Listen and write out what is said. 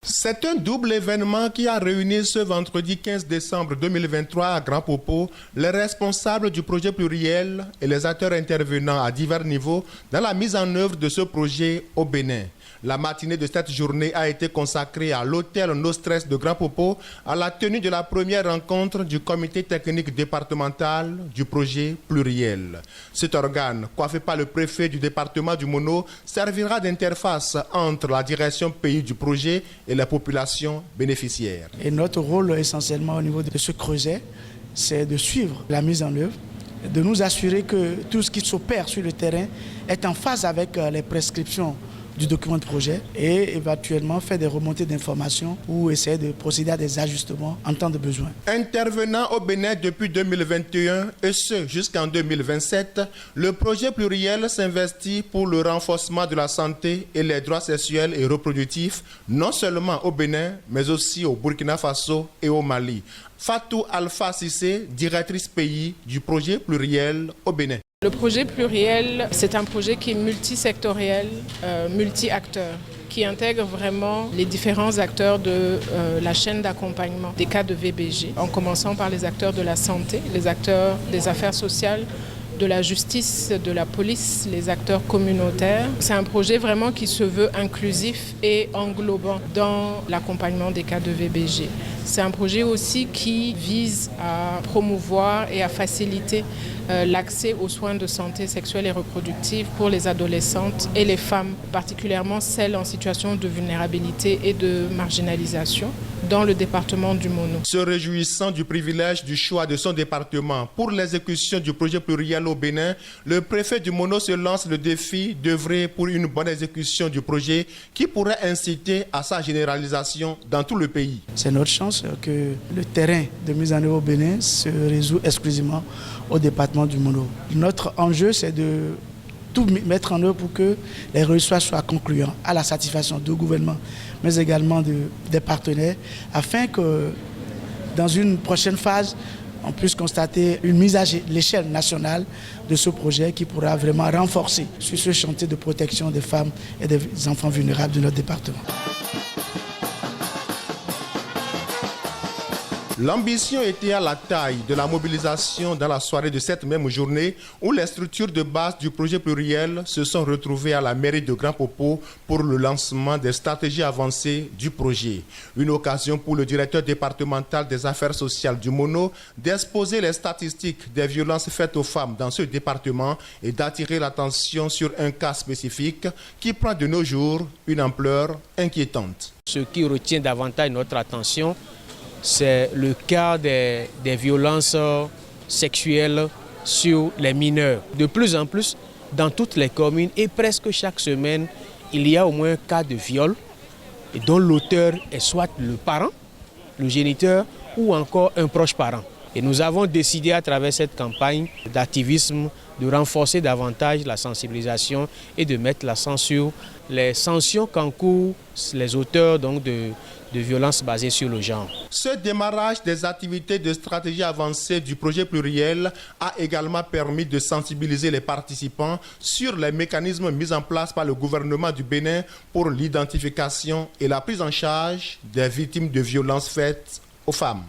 C'est un double événement qui a réuni ce vendredi 15 décembre 2023 à Grand Popo les responsables du projet pluriel et les acteurs intervenant à divers niveaux dans la mise en œuvre de ce projet au Bénin. La matinée de cette journée a été consacrée à l'hôtel No Stress de Grand Popo à la tenue de la première rencontre du comité technique départemental du projet pluriel. Cet organe, coiffé par le préfet du département du Mono, servira d'interface entre la direction pays du projet et la population bénéficiaire. Et notre rôle essentiellement au niveau de ce creuset, c'est de suivre la mise en œuvre, de nous assurer que tout ce qui s'opère sur le terrain est en phase avec les prescriptions du document de projet et éventuellement faire des remontées d'informations ou essayer de procéder à des ajustements en temps de besoin. Intervenant au Bénin depuis 2021 et ce jusqu'en 2027, le projet pluriel s'investit pour le renforcement de la santé et les droits sexuels et reproductifs, non seulement au Bénin, mais aussi au Burkina Faso et au Mali. Fatou Alpha Sissé, directrice pays du projet pluriel au Bénin. Le projet pluriel, c'est un projet qui est multisectoriel, multi-acteurs, qui intègre vraiment les différents acteurs de la chaîne d'accompagnement des cas de VBG, en commençant par les acteurs de la santé, les acteurs des affaires sociales, de la justice, de la police, les acteurs communautaires. C'est un projet vraiment qui se veut inclusif et englobant dans l'accompagnement des cas de VBG. C'est un projet aussi qui vise à promouvoir et à faciliter l'accès aux soins de santé sexuelle et reproductive pour les adolescentes et les femmes, particulièrement celles en situation de vulnérabilité et de marginalisation dans le département du Mono. Se réjouissant du privilège du choix de son département pour l'exécution du projet pluriel au Bénin, le préfet du Mono se lance le défi d'œuvrer pour une bonne exécution du projet qui pourrait inciter à sa généralisation dans tout le pays. C'est notre chance que le terrain de mise en œuvre au Bénin se résout exclusivement au département du Mono. Notre enjeu, c'est de tout mettre en œuvre pour que les résultats soient concluants à la satisfaction du gouvernement, mais également des partenaires, afin que dans une prochaine phase, on puisse constater une mise à l'échelle nationale de ce projet qui pourra vraiment renforcer sur ce chantier de protection des femmes et des enfants vulnérables de notre département. L'ambition était à la taille de la mobilisation dans la soirée de cette même journée où les structures de base du projet pluriel se sont retrouvées à la mairie de Grand Popo pour le lancement des stratégies avancées du projet. Une occasion pour le directeur départemental des affaires sociales du Mono d'exposer les statistiques des violences faites aux femmes dans ce département et d'attirer l'attention sur un cas spécifique qui prend de nos jours une ampleur inquiétante. Ce qui retient davantage notre attention, c'est le cas des violences sexuelles sur les mineurs. De plus en plus, dans toutes les communes et presque chaque semaine, il y a au moins un cas de viol et dont l'auteur est soit le parent, le géniteur ou encore un proche parent. Et nous avons décidé à travers cette campagne d'activisme de renforcer davantage la sensibilisation et de mettre l'accent sur les sanctions qu'encourent les auteurs donc de violences basées sur le genre. Ce démarrage des activités de stratégie avancée du projet pluriel a également permis de sensibiliser les participants sur les mécanismes mis en place par le gouvernement du Bénin pour l'identification et la prise en charge des victimes de violences faites aux femmes.